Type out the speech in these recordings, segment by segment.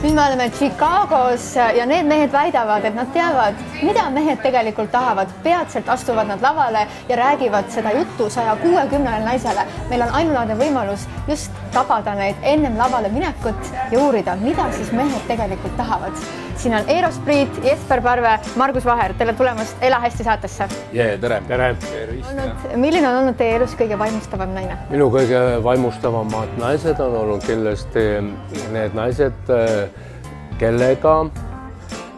Nüüd me oleme Chicagos ja need mehed väidavad, et nad teavad, mida mehed tegelikult tahavad. Peatselt astuvad nad lavale ja räägivad seda juttu 160 naisele. Meil on ainulaadne võimalus just tabada neid ennem lavale minekut ja uurida, mida siis mehed tegelikult tahavad. Siin on Eero Spriit, Jesper Parve, Margus Vaher. Tere tulemast Ela hästi saatesse. Tere. Milline on olnud teie elus kõige vaimustavam naine? Minu kõige vaimustavamad naised on olnud kindlasti need naised, kellega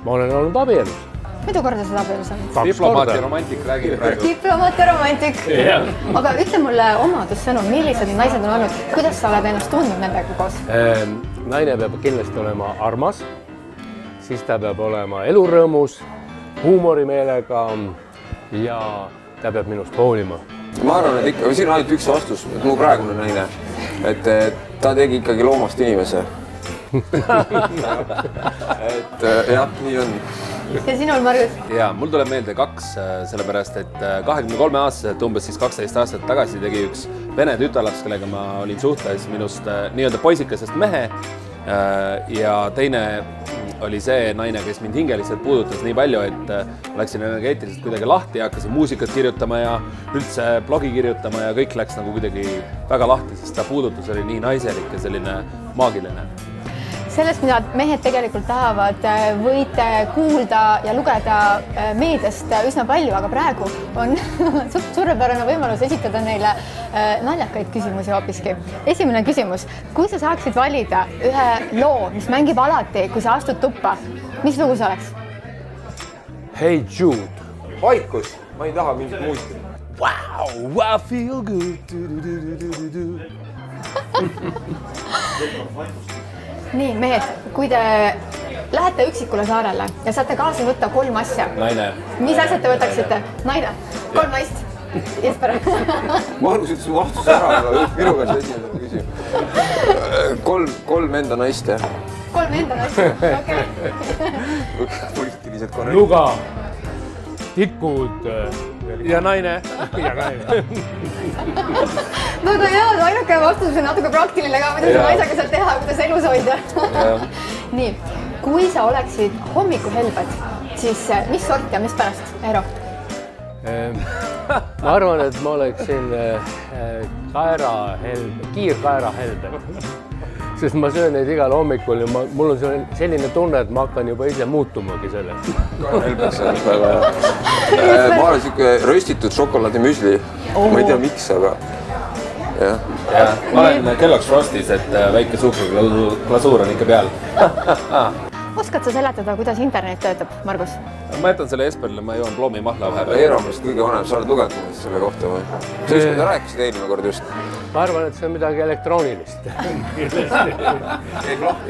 ma olen olnud abielus. Mitu korda seda abielus on? Diplomaat ja romantik räägib praegu. Diplomaat ja romantik. Yeah. Aga ütle mulle omadussõnu, millised naised on olnud, kuidas sa oled ennast tundnud nendega koos? Naine peab kindlasti olema armas, siis ta peab olema elurõõmus, huumorimeelega ja ta peab minust hoolima. Ma arvan, et ikka, siin on ainult üks vastus, et mu praegune naine, et ta tegi ikkagi loomast inimese. Et jah, nii on. Ja sinul, Margus? Ja, mul tuleb meelde kaks, sellepärast, et 23-aastaselt, umbes siis 12 aastat tagasi tegi üks vene tütarlaps, kellega ma olin suhtes minust nii-öelda poisikesest mehe ja teine oli see naine, kes mind hingeliselt puudutas nii palju, et läksin energeetiliselt kuidagi lahti ja hakkasin muusikat kirjutama ja üldse blogi kirjutama ja kõik läks nagu kuidagi väga lahti, sest ta puudutus oli nii naiselik ja selline maagiline. Sellest, mida mehed tegelikult tahavad, võite kuulda ja lugeda meediast üsna palju, aga praegu on suurepärane võimalus esitada neile naljakaid küsimusi hoopiski. Esimene küsimus. Kui sa saaksid valida ühe loo, mis mängib alati, kui sa astud tuppa, mis lugu see oleks? Hey Jude. Vaikus, ma ei taha mingit muusikat. Wow, I feel good. Nii, mehed, kui te lähete üksikule saarele ja saate kaasa võtta 3 asja. Naine. Mis asjad te võtaksite? Naine? 3 naist? Jesper? Margus ütles vastus ära, aga minu käest esimene küsimus. 3 enda naist, jah. 3 enda naist? Okei. Poliitiliselt korrekt. Luga, tikud ja naine. Väga hea, ainuke vastus on natuke praktiline ka, mida sa naisega saad teha, kuidas elus hoida. Nii, kui sa oleksid hommikuhelbed, siis mis sort ja mis pärast, Eero? Ma arvan, et ma oleksin kiirkaerahelbe, sest ma söön neid igal hommikul ja mul on selline tunne, et ma hakkan juba ise muutumagi sellest. Helbeks on väga hea. Ma olen siuke röstitud šokolaadimüsli. Ma ei tea, miks, aga jah. Ma olen Kellogg's Frostis, et väike suhkruglasuur on ikka peal. Oskad sa seletada, kuidas internet töötab, Margus? Ma jätan selle Esperile, ma joon ploomimahla vahepeal. Eero on kõige vanem, sa oled lugenud selle kohta või? Sellest, kui ta rääkisid eelmine kord just. Ma arvan, et see on midagi elektroonilist.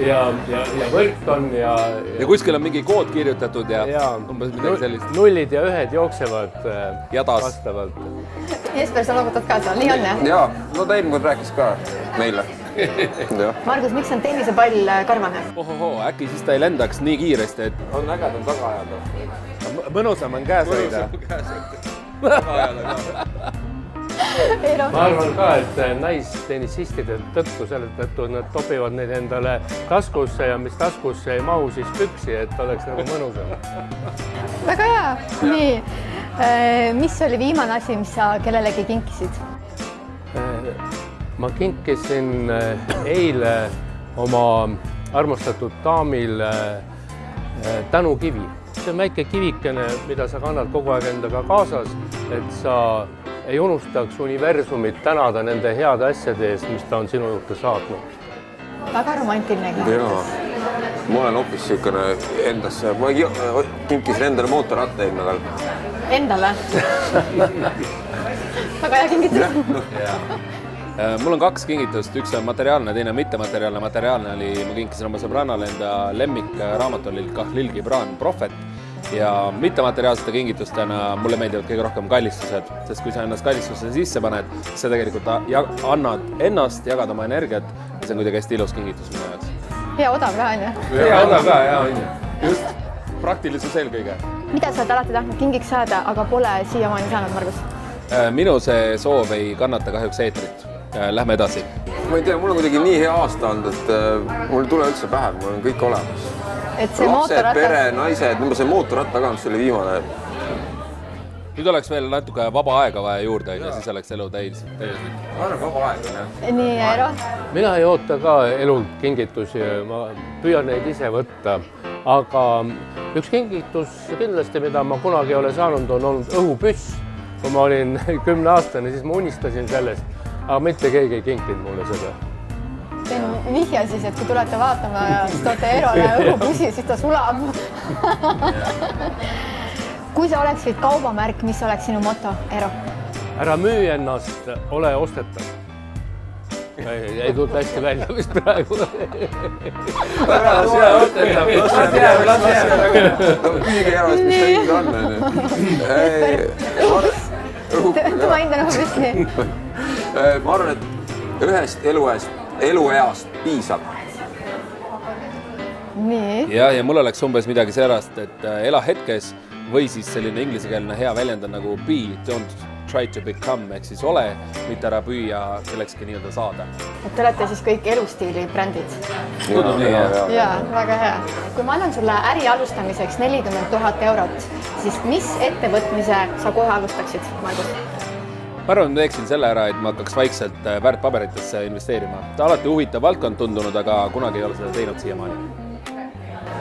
ja võrk on ja kuskil on mingi kood kirjutatud ja umbes midagi sellist. Nullid ja ühed jooksevad Jadas. vastavalt. Jesper, sa loogutad ka seal, nii on, jah? Jaa, no ta eelmine kord rääkis ka meile. Margus, miks on tennisepall karvane? Ohohoo, äkki siis ta ei lendaks nii kiiresti, et On ägedam taga ajada. mõnusam on käes hoida. Ma arvan ka, et naistennissistide tõttu selle tõttu nad topivad neid endale taskusse ja mis taskusse ei mahu, siis püksi, et oleks nagu mõnusam. Väga hea. Nii, mis oli viimane asi, mis sa kellelegi kinkisid? Ma kinkisin eile oma armastatud daamil tänukivi. See on väike kivikene, mida sa kannad kogu aeg endaga kaasas, et sa ei unustaks universumit tänada nende heade asjade eest, mis ta on sinu juurde saatnud. Väga romantiline. Jaa, ma olen hoopis siukene endasse. Ma kinkisin endale mootorratta eelmine nädal. Endale? Väga hea kingitus. Mul on 2 kingitust, üks on materiaalne, teine mittemateriaalne. Materiaalne oli, ma kinkisin oma sõbrannale enda lemmikraamatu oli Khalil Gibran Prophet ja mittemateriaalsete kingitustena mulle meeldivad kõige rohkem kallistused, sest kui sa ennast kallistuse sisse paned, siis sa tegelikult annad ennast, jagad oma energiat ja see on kuidagi hästi ilus kingitus minu jaoks. Hea odav ka, on ju? Hea odav ka, jaa, on ju. Just, praktilisus eelkõige. Mida sa oled alati tahtnud kingiks saada, aga pole siiamaani saanud, Margus? Minu see soov ei kannata kahjuks eetrit. lähme edasi. Ma ei tea, mul on kuidagi nii hea aasta olnud, et mul ei tule üldse pähe, mul on kõik olemas. Et see lapsed, pere, naised, see mootorratta ka, mis oli viimane. Nüüd oleks veel natuke vaba aega vaja juurde, siis oleks elu täis. Ma arvan vaba aega, jah. Nii, Eero? Mina ei oota ka elult kingitusi, ma püüan neid ise võtta, aga üks kingitus kindlasti, mida ma kunagi ei ole saanud, on olnud õhupüss. Kui ma olin 10-aastane, siis ma unistasin sellest, aga mitte keegi ei kinkinud mulle seda. Teen vihja siis, et kui tulete vaatama ja toote Eerole õhupüssi, siis ta sulab. Kui sa oleksid kaubamärk, mis oleks sinu moto, Eero? Ära müü ennast, ole ostetav. Ei tulnud hästi välja vist praegu. Küsige Eerost, mis ta hind on. Ma hindan õhupüssi. Ma arvan, et ühest elueast piisab. Nii. Ja mul oleks umbes midagi sellest, et ela hetkes või siis selline inglisekeelne hea väljend on nagu be, don't try to become, ehk siis ole, mitte ära püüa kellekski nii-öelda saada. Et te olete siis kõik elustiili brändid. Ja, väga hea. Kui ma annan sulle äri alustamiseks 40 000 eurot, siis mis ettevõtmise sa kohe alustaksid, Margus? Ma arvan, ma teeksin selle ära, et ma hakkaks vaikselt väärtpaberitesse investeerima. Ta alati huvitav valdkond tundunud, aga kunagi ei ole seda teinud siiamaani.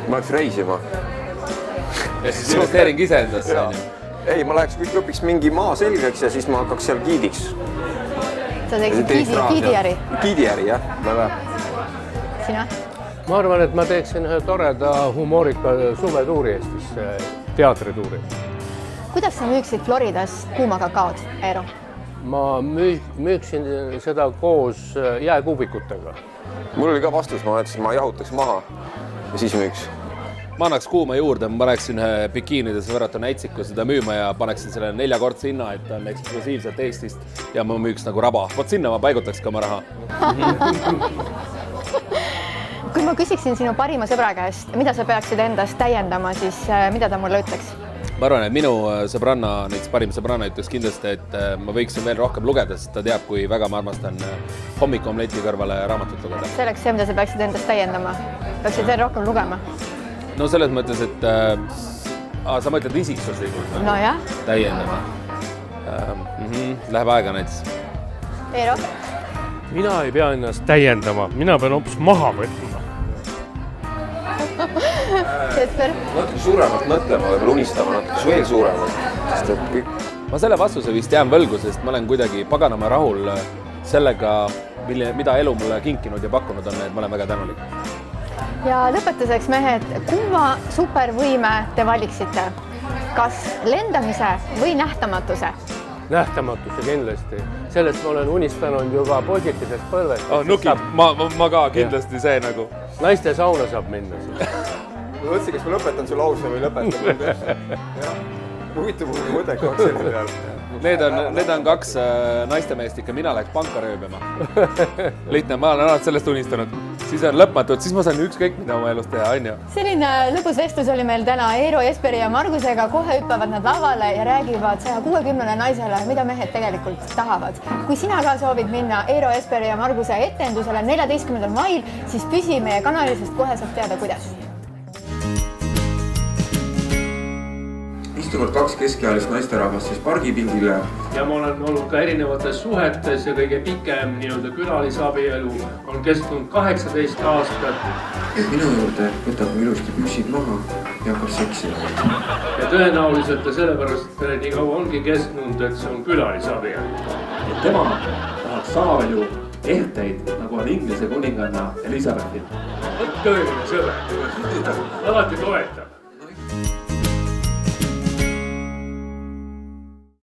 Ma oleks reisima. Ja siis investeering ise endasse. Ei, ma läheks kõik õpiks mingi maa selgeks ja siis ma hakkaks seal giidiks. Sa teeksid giidiäri? Giidiäri, jah. Sina? Ma arvan, et ma teeksin ühe toreda humoorika suvetuuri Eestis, teatrituuri. Kuidas sa müüksid Floridas kuuma kakaod, Eero? Ma müüksin seda koos jääkuubikutega. Mul oli ka vastus, ma mõtlesin, ma jahutaks maha ja siis müüks. Ma annaks kuuma juurde, ma paneksin bikiinides võrratu näitsiku seda müüma ja paneksin selle 4-kordse hinna, et on eksklusiivselt Eestist ja ma müüks nagu raba. Vot sinna ma paigutaks ka oma raha. Kui ma küsiksin sinu parima sõbra käest, mida sa peaksid endast täiendama, siis mida ta mulle ütleks? Ma arvan, et minu sõbranna, näiteks parim sõbranna ütleks kindlasti, et ma võiksin veel rohkem lugeda, sest ta teab, kui väga ma armastan hommikuomleti kõrvale raamatut lugeda. See oleks see, mida sa peaksid endast täiendama. Peaksid veel rohkem lugema? No selles mõttes, et sa mõtled isiksuslikult. No jah. Täiendama. Läheb aega näiteks. Eero? Mina ei pea ennast täiendama, mina pean hoopis maha võtma. Jesper? Natuke suuremalt mõtlema, võib-olla unistama natuke veel suuremalt. Ma selle vastuse vist jään võlgu, sest ma olen kuidagi paganama rahul sellega, mida elu mulle kinkinud ja pakkunud on, et ma olen väga tänulik. Ja lõpetuseks, mehed, kumma supervõime te valiksite? Kas lendamise või nähtamatuse? Nähtamatuse kindlasti. Sellest ma olen unistanud juba poisikesest põlvest. Nuki, ma ka kindlasti see nagu. Naiste sauna saab minna siis. Ma mõtlesin, kas ma lõpetan su lause või lõpetan. Huvitav mõte kaks selle peale. Need on kaks naistemeest ikka, mina läheks panka rööbima. Lihtne, ma olen alati sellest unistanud. Siis on lõpmatud, siis ma saan ükskõik mida oma elus teha, on ju. Selline lõbus vestlus oli meil täna Eero, Jesperi ja Margusega. Kohe hüppavad nad lavale ja räägivad 160 naisele, mida mehed tegelikult tahavad. Kui sina ka soovid minna Eero, Jesperi ja Marguse etendusele 14. mail, siis püsi meie kanali, sest kohe saab teada, kuidas. Istuvad kaks keskealist naisterahvast siis pargipingile. Ja ma olen olnud ka erinevates suhetes ja kõige pikem külalisabielu on kestnud 18 aastat. Minu juurde võtab ilusti püksid maha ja hakkab seksima. Ja tõenäoliselt sellepärast nii kaua ongi kestnud, et see on külalisabielu. Tema tahaks sama palju ehteid, nagu on Inglise kuninganna Elisabethil. Tõeline sõber, alati toetab.